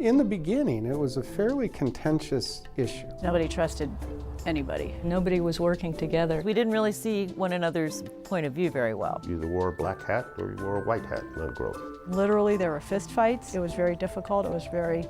In the beginning, it was a fairly contentious issue. Nobody trusted anybody. Nobody was working together. We didn't really see one another's point of view very well. You either wore a black hat or you wore a white hat in that grove. Literally, there were fist fights. It was very difficult. It was very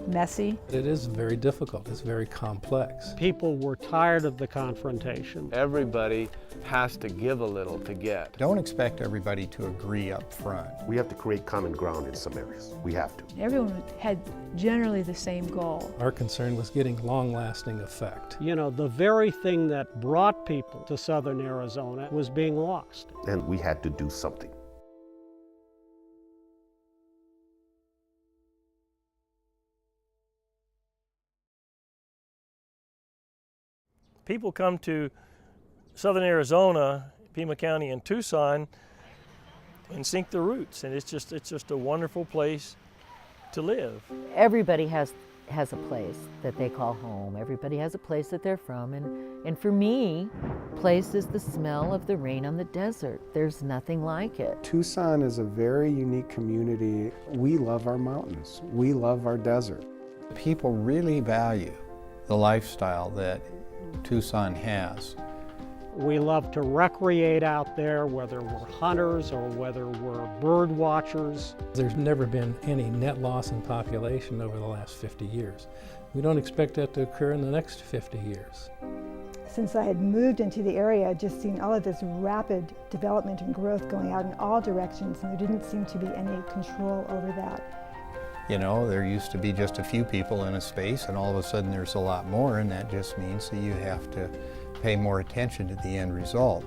messy. It is very difficult. It's very complex. People were tired of the confrontation. Everybody has to give a little to get. Don't expect everybody to agree up front. We have to create common ground in some areas. We have to. Everyone had generally the same goal. Our concern was getting long-lasting effect. You know, the very thing that brought people to southern Arizona was being lost. And we had to do something. People come to southern Arizona, Pima County and Tucson, and sink their roots, and it's just a wonderful place to live. Everybody has a place that they call home. Everybody has a place that they're from, and for me, place is the smell of the rain on the desert. There's nothing like it. Tucson is a very unique community. We love our mountains. We love our desert. People really value the lifestyle that Tucson has. We love to recreate out there, whether we're hunters or whether we're bird watchers. There's never been any net loss in population over the last 50 years. We don't expect that to occur in the next 50 years. Since I had moved into the area, I'd just seen all of this rapid development and growth going out in all directions, and there didn't seem to be any control over that. You know, there used to be just a few people in a space, and all of a sudden there's a lot more, and that just means that you have to pay more attention to the end result.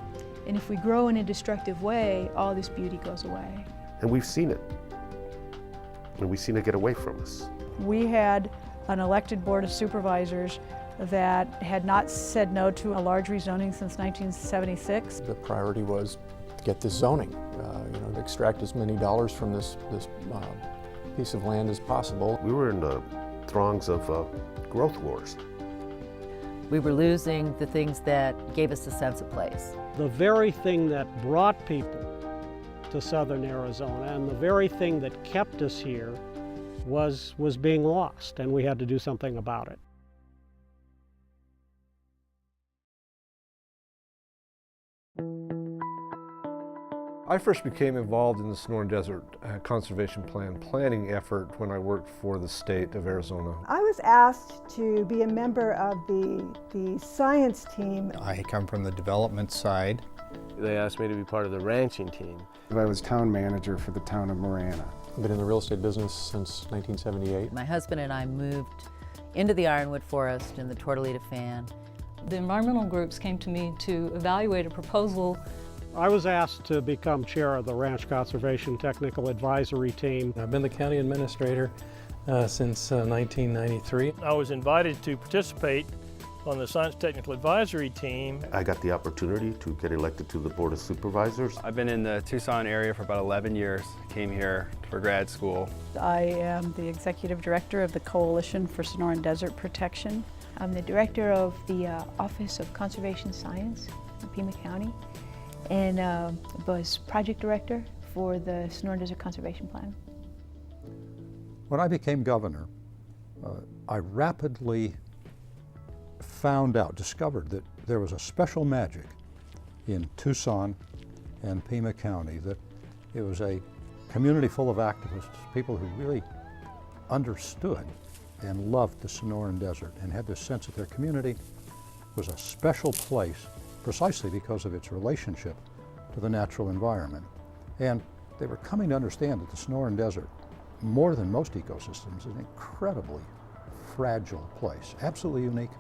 And if we grow in a destructive way, all this beauty goes away. And we've seen it. And we've seen it get away from us. We had an elected board of supervisors that had not said no to a large rezoning since 1976. The priority was to get this zoning, to extract as many dollars from this piece of land as possible. We were in the throngs of growth wars. We were losing the things that gave us a sense of place. The very thing that brought people to southern Arizona and the very thing that kept us here was being lost, and we had to do something about it. I first became involved in the Sonoran Desert Conservation Plan planning effort when I worked for the state of Arizona. I was asked to be a member of the science team. I come from the development side. They asked me to be part of the ranching team. I was town manager for the town of Marana. I've been in the real estate business since 1978. My husband and I moved into the Ironwood Forest in the Tortolita Fan. The environmental groups came to me to evaluate a proposal. I was asked to become chair of the Ranch Conservation Technical Advisory Team. I've been the county administrator since 1993. I was invited to participate on the Science Technical Advisory Team. I got the opportunity to get elected to the Board of Supervisors. I've been in the Tucson area for about 11 years. Came here for grad school. I am the executive director of the Coalition for Sonoran Desert Protection. I'm the director of the Office of Conservation Science in Pima County, and was project director for the Sonoran Desert Conservation Plan. When I became governor, I rapidly discovered that there was a special magic in Tucson and Pima County, that it was a community full of activists, people who really understood and loved the Sonoran Desert and had this sense that their community was a special place precisely because of its relationship to the natural environment. And they were coming to understand that the Sonoran Desert, more than most ecosystems, is an incredibly fragile place, absolutely unique,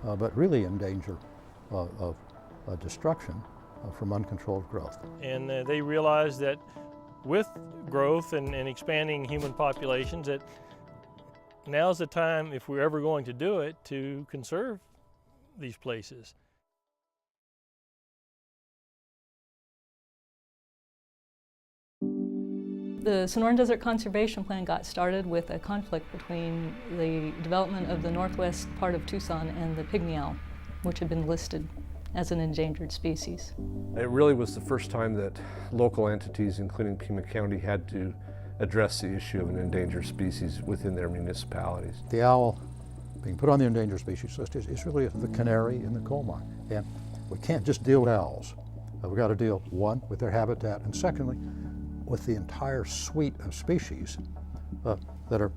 but really in danger of destruction from uncontrolled growth. And they realized that with growth and expanding human populations, that now's the time, if we're ever going to do it, to conserve these places. The Sonoran Desert Conservation Plan got started with a conflict between the development of the northwest part of Tucson and the pygmy owl, which had been listed as an endangered species. It really was the first time that local entities, including Pima County, had to address the issue of an endangered species within their municipalities. The owl being put on the endangered species list is really the canary in the coal mine. And we can't just deal with owls. We've got to deal, one, with their habitat, and secondly, with the entire suite of species that are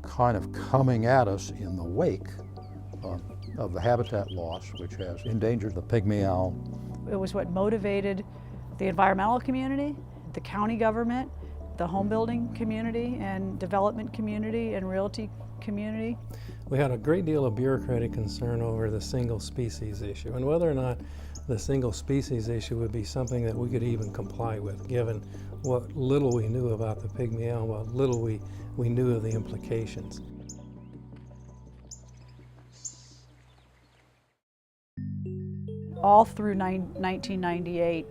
kind of coming at us in the wake of the habitat loss, which has endangered the pygmy owl. It was what motivated the environmental community, the county government, the home building community and development community and realty community. We had a great deal of bureaucratic concern over the single species issue and whether or not the single species issue would be something that we could even comply with, given what little we knew about the pygmy owl, what little we knew of the implications. All through 1998,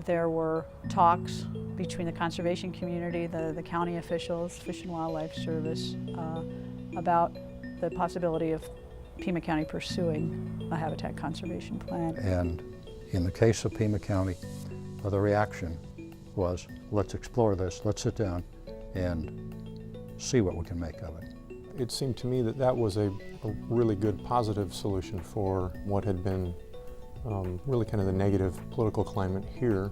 there were talks between the conservation community, the county officials, Fish and Wildlife Service, about the possibility of Pima County pursuing a habitat conservation plan. And in the case of Pima County, the reaction was, let's explore this, let's sit down and see what we can make of it. It seemed to me that that was a really good positive solution for what had been really kind of the negative political climate here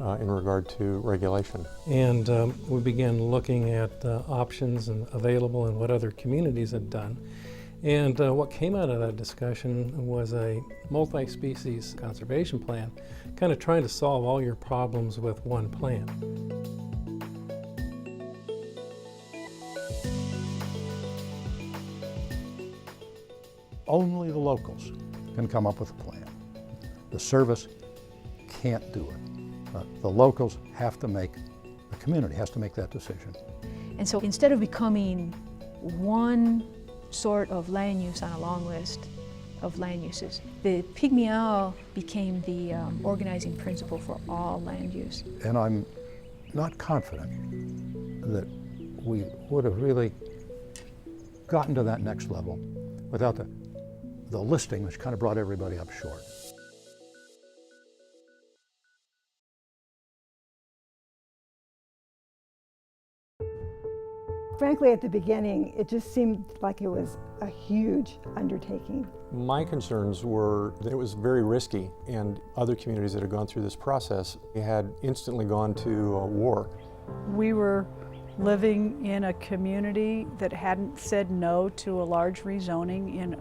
in regard to regulation. And we began looking at options and available and what other communities had done. And what came out of that discussion was a multi-species conservation plan, kind of trying to solve all your problems with one plan. Only the locals can come up with a plan. The service can't do it. The locals have to make, the community has to make that decision. And so instead of becoming one sort of land use on a long list of land uses, the pygmy owl became the organizing principle for all land use. And I'm not confident that we would have really gotten to that next level without the listing, which kind of brought everybody up short. Frankly, at the beginning, it just seemed like it was a huge undertaking. My concerns were that it was very risky, and other communities that had gone through this process had instantly gone to war. We were living in a community that hadn't said no to a large rezoning in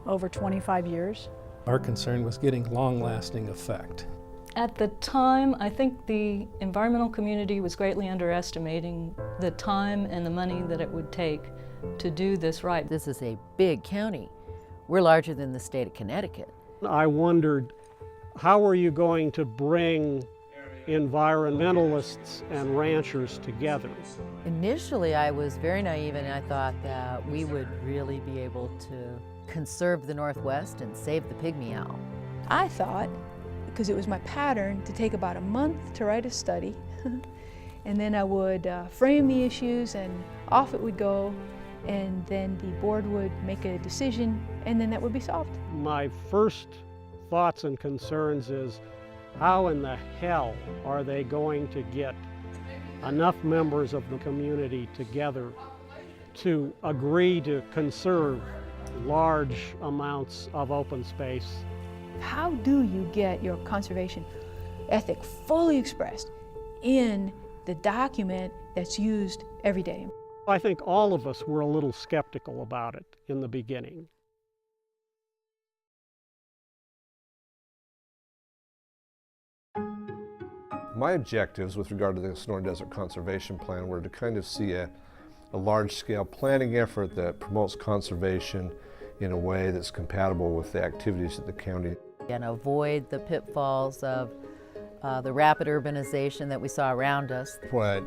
over 25 years. Our concern was getting long-lasting effect. At the time, I think the environmental community was greatly underestimating the time and the money that it would take to do this right. This is a big county. We're larger than the state of Connecticut. I wondered, how are you going to bring environmentalists and ranchers together? Initially, I was very naive and I thought that we would really be able to conserve the Northwest and save the pygmy owl. I thought, because it was my pattern, to take about a month to write a study, and then I would frame the issues and off it would go, and then the board would make a decision, and then that would be solved. My first thoughts and concerns is, how in the hell are they going to get enough members of the community together to agree to conserve large amounts of open space? How do you get your conservation ethic fully expressed in the document that's used every day? I think all of us were a little skeptical about it in the beginning. My objectives with regard to the Sonoran Desert Conservation Plan were to kind of see a large-scale planning effort that promotes conservation in a way that's compatible with the activities of the county. And avoid the pitfalls of the rapid urbanization that we saw around us. What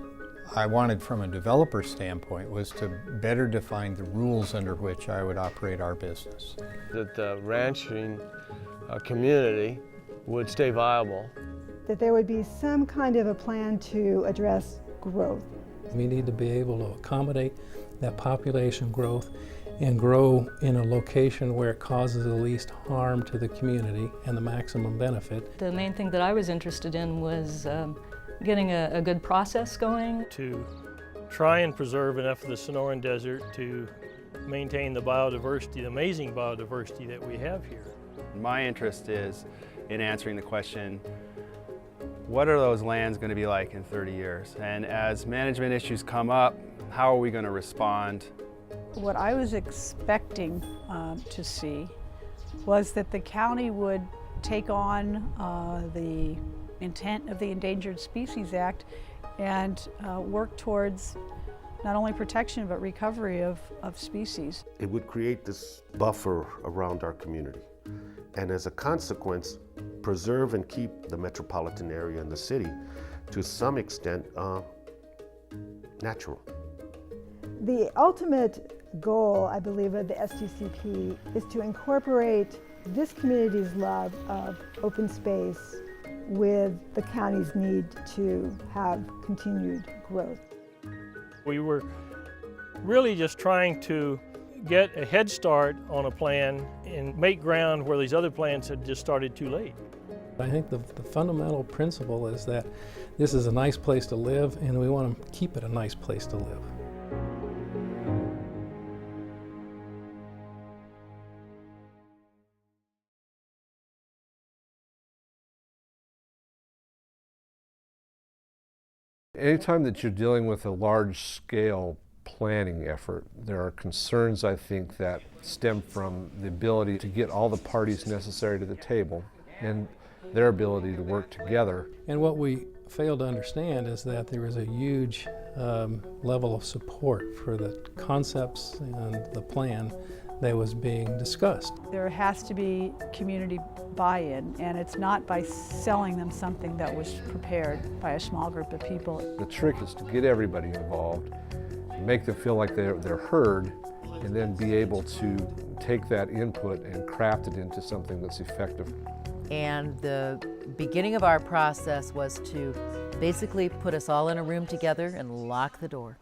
I wanted from a developer standpoint was to better define the rules under which I would operate our business. That the ranching community would stay viable. That there would be some kind of a plan to address growth. We need to be able to accommodate that population growth and grow in a location where it causes the least harm to the community and the maximum benefit. The main thing that I was interested in was getting a good process going. To try and preserve enough of the Sonoran Desert to maintain the biodiversity, the amazing biodiversity that we have here. My interest is in answering the question, what are those lands going to be like in 30 years? And as management issues come up, how are we going to respond? What I was expecting to see was that the county would take on the intent of the Endangered Species Act and work towards not only protection but recovery of species. It would create this buffer around our community, and as a consequence, preserve and keep the metropolitan area and the city to some extent natural. The ultimate goal, I believe, of the SDCP is to incorporate this community's love of open space with the county's need to have continued growth. We were really just trying to get a head start on a plan and make ground where these other plans had just started too late. I think the fundamental principle is that this is a nice place to live, and we want to keep it a nice place to live. Anytime that you're dealing with a large-scale planning effort, there are concerns, I think, that stem from the ability to get all the parties necessary to the table and their ability to work together. And what we failed to understand is that there was a huge level of support for the concepts and the plan that was being discussed. There has to be community buy-in, and it's not by selling them something that was prepared by a small group of people. The trick is to get everybody involved, make them feel like they're heard, and then be able to take that input and craft it into something that's effective. And the beginning of our process was to basically put us all in a room together and lock the door.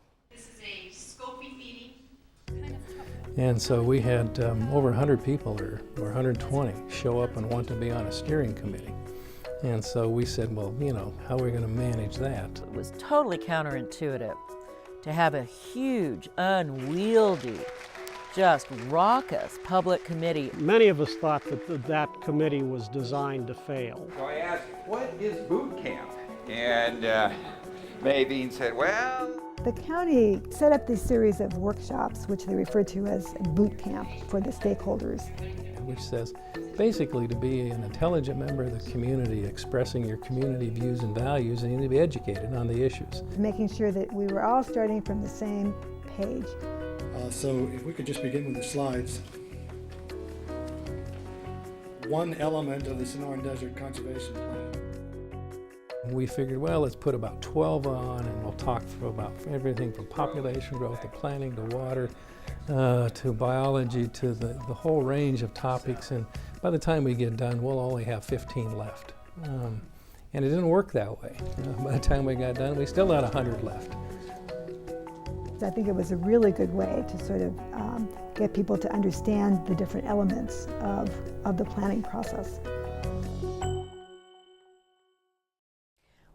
And so we had over 100 people, or 120, show up and want to be on a steering committee. And so we said, well, you know, how are we going to manage that? It was totally counterintuitive to have a huge, unwieldy, just raucous public committee. Many of us thought that that committee was designed to fail. So I asked, what is boot camp? And Maybeen said, well, The county set up this series of workshops, which they refer to as boot camp for the stakeholders. Which says basically to be an intelligent member of the community, expressing your community views and values, and you need to be educated on the issues. Making sure that we were all starting from the same page. So if we could just begin with the slides. One element of the Sonoran Desert Conservation Plan. We figured, well, let's put about 12 on, and we'll talk about everything from population growth to planning to water to biology to the whole range of topics. And by the time we get done, we'll only have 15 left. And it didn't work that way. By the time we got done, we still had 100 left. I think it was a really good way to sort of get people to understand the different elements of the planning process.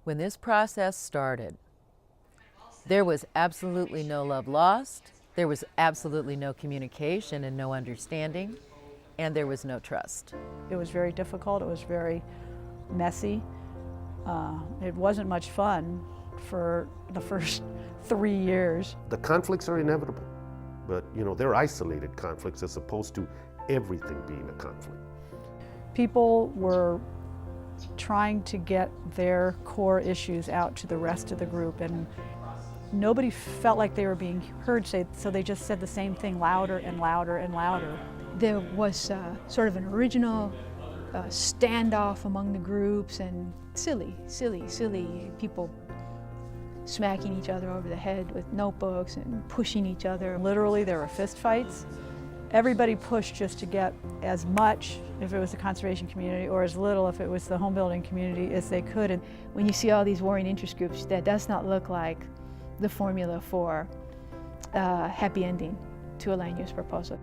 When this process started, there was absolutely no love lost, there was absolutely no communication and no understanding, and there was no trust. It was very difficult, it was very messy. It wasn't much fun for the first 3 years. The conflicts are inevitable, but you know, they're isolated conflicts as opposed to everything being a conflict. People were trying to get their core issues out to the rest of the group, and nobody felt like they were being heard, so they just said the same thing louder and louder and louder. There was sort of an original standoff among the groups, and silly people smacking each other over the head with notebooks and pushing each other. Literally, there were fist fights. Everybody pushed just to get as much, if it was the conservation community, or as little if it was the home building community, as they could. And when you see all these warring interest groups, that does not look like the formula for a happy ending to a land use proposal.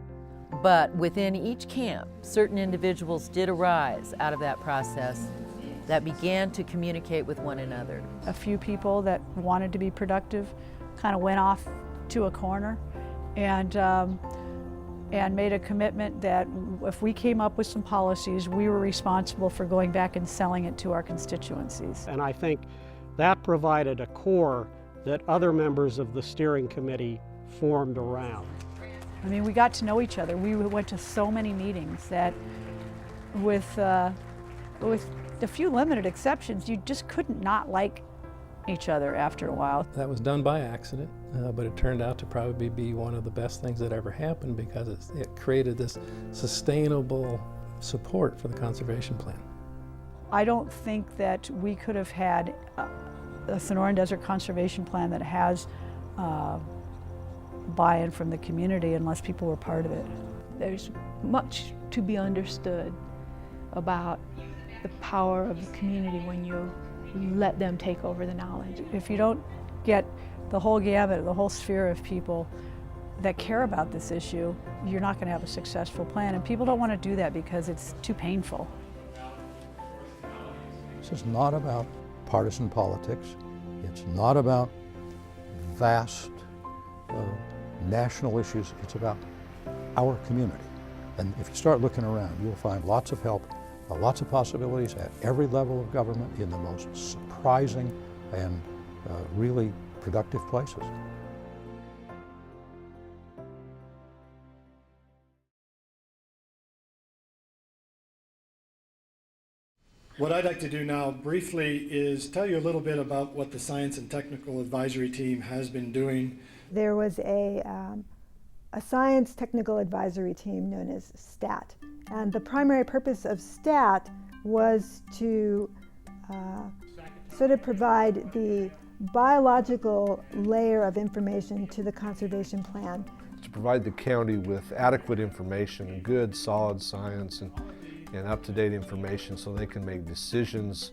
But within each camp, certain individuals did arise out of that process that began to communicate with one another. A few people that wanted to be productive kind of went off to a corner and made a commitment that if we came up with some policies, we were responsible for going back and selling it to our constituencies. And I think that provided a core that other members of the steering committee formed around. I mean, we got to know each other. We went to so many meetings that with a few limited exceptions, you just couldn't not like each other after a while. That was done by accident, but it turned out to probably be one of the best things that ever happened because it created this sustainable support for the conservation plan. I don't think that we could have had a Sonoran Desert Conservation Plan that has buy-in from the community unless people were part of it. There's much to be understood about the power of the community when you let them take over the knowledge. If you don't get the whole gamut, the whole sphere of people that care about this issue, you're not going to have a successful plan. And people don't want to do that because it's too painful. This is not about partisan politics. It's not about vast national issues. It's about our community. And if you start looking around, you'll find lots of help, lots of possibilities at every level of government in the most surprising and really productive places. What I'd like to do now briefly is tell you a little bit about what the Science and Technical Advisory Team has been doing. There was a Science Technical Advisory Team known as STAT. And the primary purpose of STAT was to sort of provide the biological layer of information to the conservation plan. To provide the county with adequate information, good, solid science, and up-to-date information so they can make decisions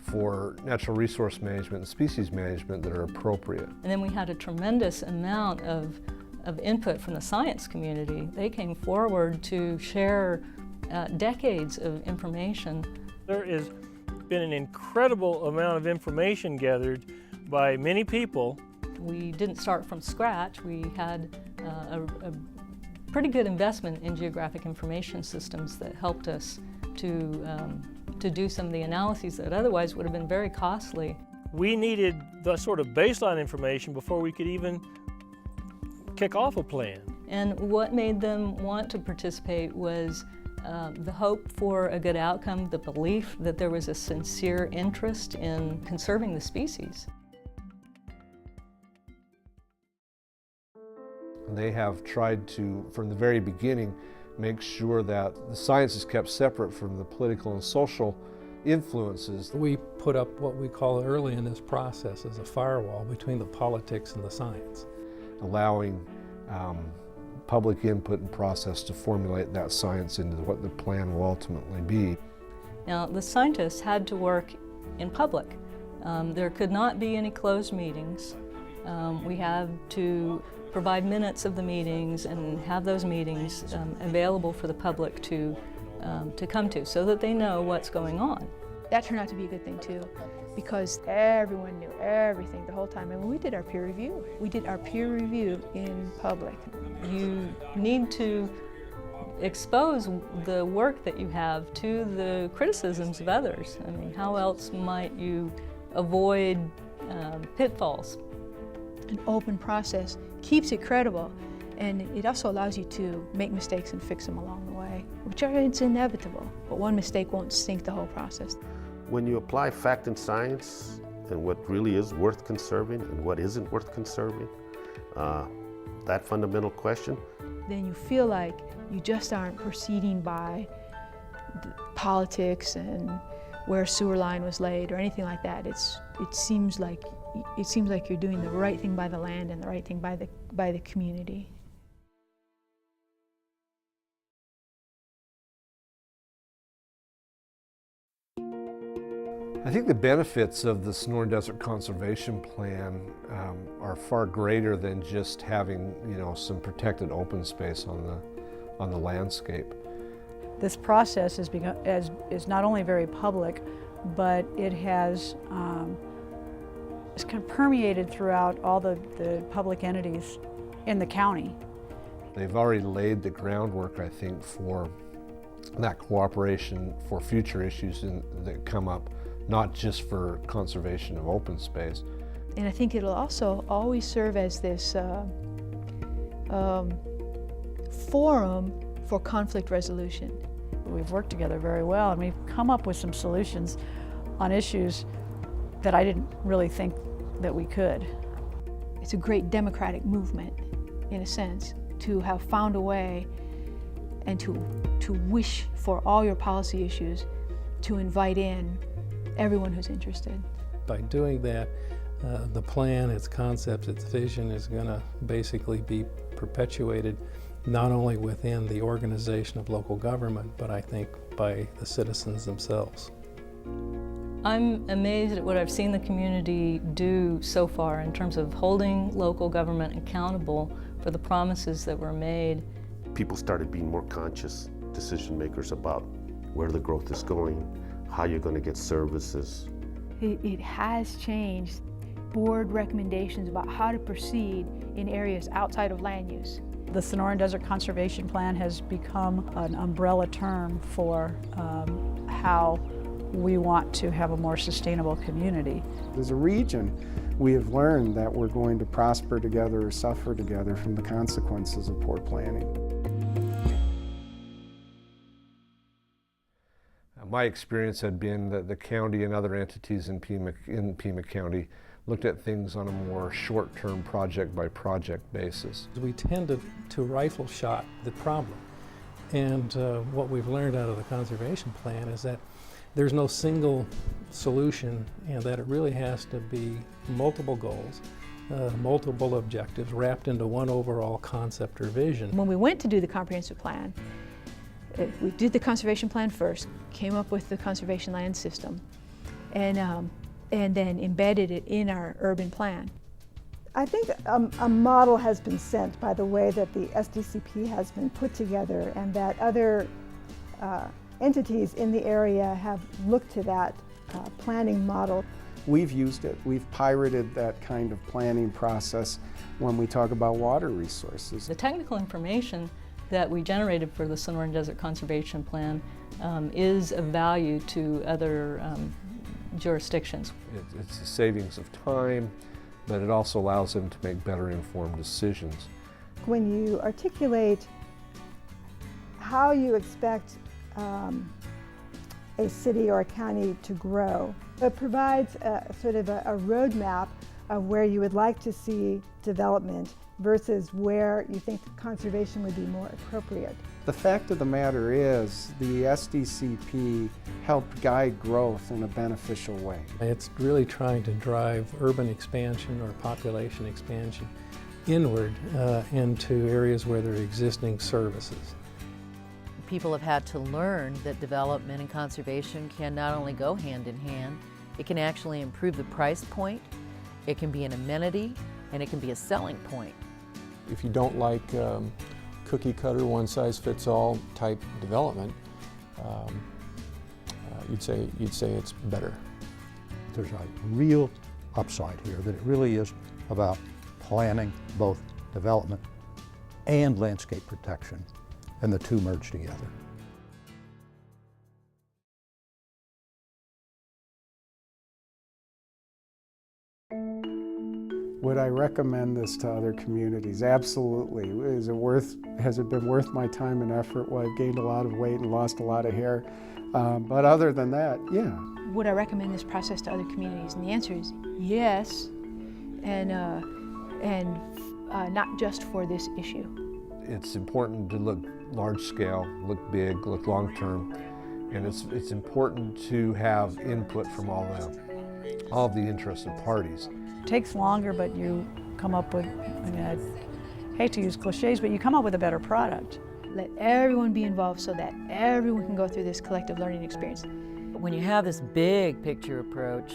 for natural resource management and species management that are appropriate. And then we had a tremendous amount of input from the science community. They came forward to share decades of information. There has been an incredible amount of information gathered by many people. We didn't start from scratch. We had a pretty good investment in geographic information systems that helped us to do some of the analyses that otherwise would have been very costly. We needed the sort of baseline information before we could even kick off a plan. And what made them want to participate was the hope for a good outcome, the belief that there was a sincere interest in conserving the species. They have tried to, from the very beginning, make sure that the science is kept separate from the political and social influences. We put up what we call early in this process as a firewall between the politics and the science. Allowing public input and process to formulate that science into what the plan will ultimately be. Now, the scientists had to work in public. There could not be any closed meetings. We had to provide minutes of the meetings and have those meetings available for the public to come to so that they know what's going on. That turned out to be a good thing too, because everyone knew everything the whole time. And when we did our peer review, in public. You need to expose the work that you have to the criticisms of others. I mean, how else might you avoid pitfalls? An open process keeps it credible, and it also allows you to make mistakes and fix them along the way, which is inevitable, but one mistake won't sink the whole process. When you apply fact and science and what really is worth conserving and what isn't worth conserving, that fundamental question, then you feel like you just aren't proceeding by the politics and where a sewer line was laid or anything like that. It seems like you're doing the right thing by the land and the right thing by the community. I think the benefits of the Sonoran Desert Conservation Plan are far greater than just having, some protected open space on the landscape. This process is not only very public, but it has it's kind of permeated throughout all the public entities in the county. They've already laid the groundwork, I think, for that cooperation for future issues that come up, not just for conservation of open space. And I think it'll also always serve as this forum for conflict resolution. We've worked together very well, and we've come up with some solutions on issues that I didn't really think that we could. It's a great democratic movement, in a sense, to have found a way and to wish for all your policy issues to invite in everyone who's interested. By doing that, the plan, its concepts, its vision is going to basically be perpetuated not only within the organization of local government, but I think by the citizens themselves. I'm amazed at what I've seen the community do so far in terms of holding local government accountable for the promises that were made. People started being more conscious decision makers about where the growth is going, how you're going to get services. It has changed board recommendations about how to proceed in areas outside of land use. The Sonoran Desert Conservation Plan has become an umbrella term for how we want to have a more sustainable community. As a region, we have learned that we're going to prosper together or suffer together from the consequences of poor planning. My experience had been that the county and other entities in Pima County looked at things on a more short-term project-by-project basis. We tend to rifle shot the problem. And what we've learned out of the conservation plan is that there's no single solution, and that it really has to be multiple goals, multiple objectives wrapped into one overall concept or vision. When we went to do the comprehensive plan, we did the conservation plan first, came up with the conservation land system, and then embedded it in our urban plan. I think a model has been sent by the way that the SDCP has been put together, and that other entities in the area have looked to that planning model. We've used it. We've pirated that kind of planning process when we talk about water resources. The technical information that we generated for the Sonoran Desert Conservation Plan is of value to other jurisdictions. It's a savings of time, but it also allows them to make better informed decisions. When you articulate how you expect a city or a county to grow, it provides sort of a roadmap of where you would like to see development versus where you think conservation would be more appropriate. The fact of the matter is the SDCP helped guide growth in a beneficial way. It's really trying to drive urban expansion or population expansion inward into areas where there are existing services. People have had to learn that development and conservation can not only go hand in hand, it can actually improve the price point, it can be an amenity, and it can be a selling point. If you don't like cookie cutter, one-size-fits-all type development, you'd say it's better. There's a real upside here, that it really is about planning both development and landscape protection, and the two merge together. Would I recommend this to other communities? Absolutely. Has it been worth my time and effort? Well, I've gained a lot of weight and lost a lot of hair. But other than that, yeah. Would I recommend this process to other communities? And the answer is yes, and not just for this issue. It's important to look large scale, look big, look long term, and it's important to have input from all of the interested parties. It takes longer, but you come up with, I mean, I hate to use cliches, but you come up with a better product. Let everyone be involved so that everyone can go through this collective learning experience. When you have this big picture approach,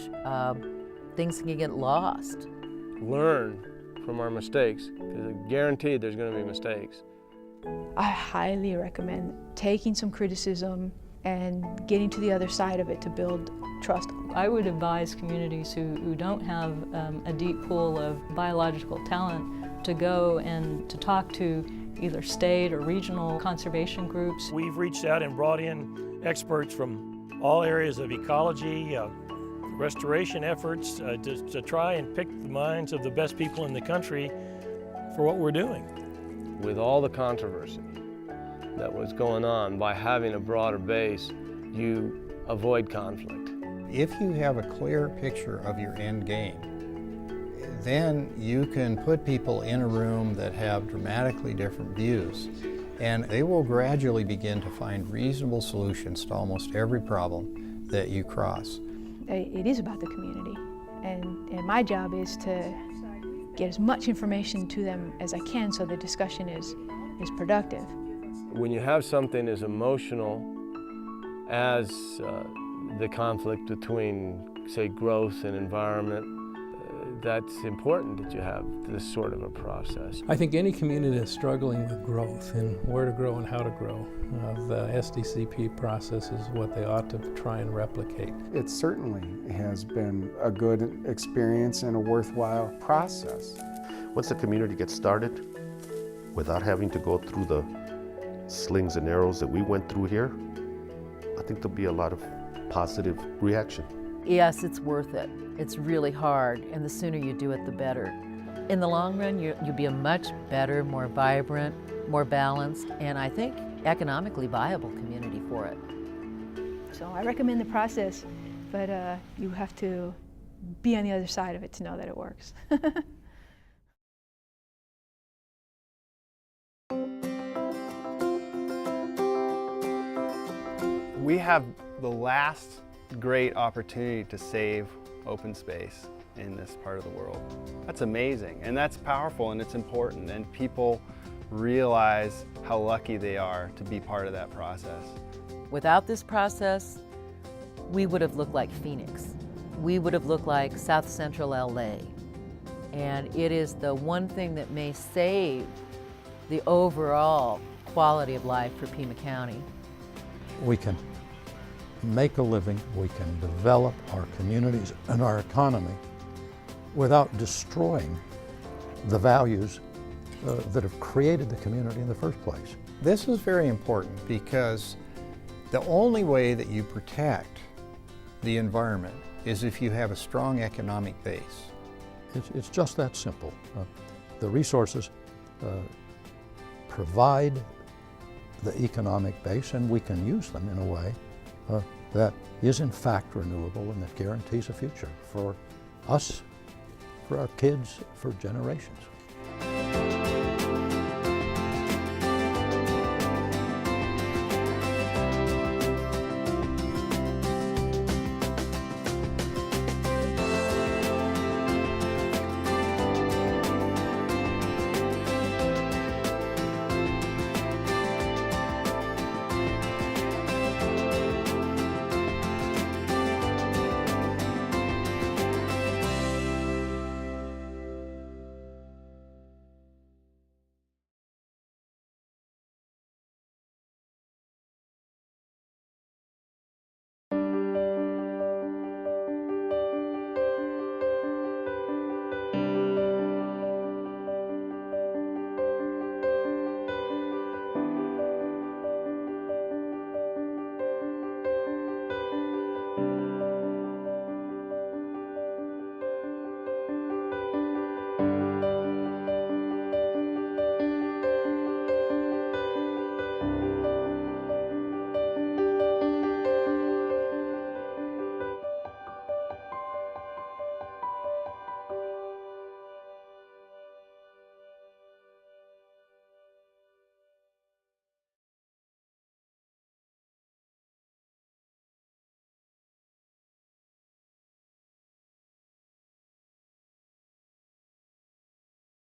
things can get lost. Learn from our mistakes, because guaranteed there's going to be mistakes. I highly recommend taking some criticism and getting to the other side of it to build trust. I would advise communities who don't have a deep pool of biological talent to go and to talk to either state or regional conservation groups. We've reached out and brought in experts from all areas of ecology, restoration efforts, to try and pick the minds of the best people in the country for what we're doing. With all the controversy that was going on, by having a broader base, you avoid conflict. If you have a clear picture of your end game, then you can put people in a room that have dramatically different views, and they will gradually begin to find reasonable solutions to almost every problem that you cross. It is about the community, and my job is to get as much information to them as I can so the discussion is productive. When you have something as emotional as the conflict between, say, growth and environment, that's important that you have this sort of a process. I think any community that's struggling with growth and where to grow and how to grow, the SDCP process is what they ought to try and replicate. It certainly has been a good experience and a worthwhile process. Once the community gets started, without having to go through the slings and arrows that we went through here, I think there'll be a lot of positive reaction. Yes, it's worth it. It's really hard, and the sooner you do it, the better. In the long run, you'll be a much better, more vibrant, more balanced, and I think economically viable community for it. So I recommend the process, but you have to be on the other side of it to know that it works. We have the last great opportunity to save open space in this part of the world. That's amazing, and that's powerful, and it's important, and people realize how lucky they are to be part of that process. Without this process, we would have looked like Phoenix. We would have looked like South Central LA. And it is the one thing that may save the overall quality of life for Pima County. We can make a living, we can develop our communities and our economy without destroying the values that have created the community in the first place. This is very important because the only way that you protect the environment is if you have a strong economic base. It's just that simple. The resources provide the economic base, and we can use them in a way that is in fact renewable and that guarantees a future for us, for our kids, for generations.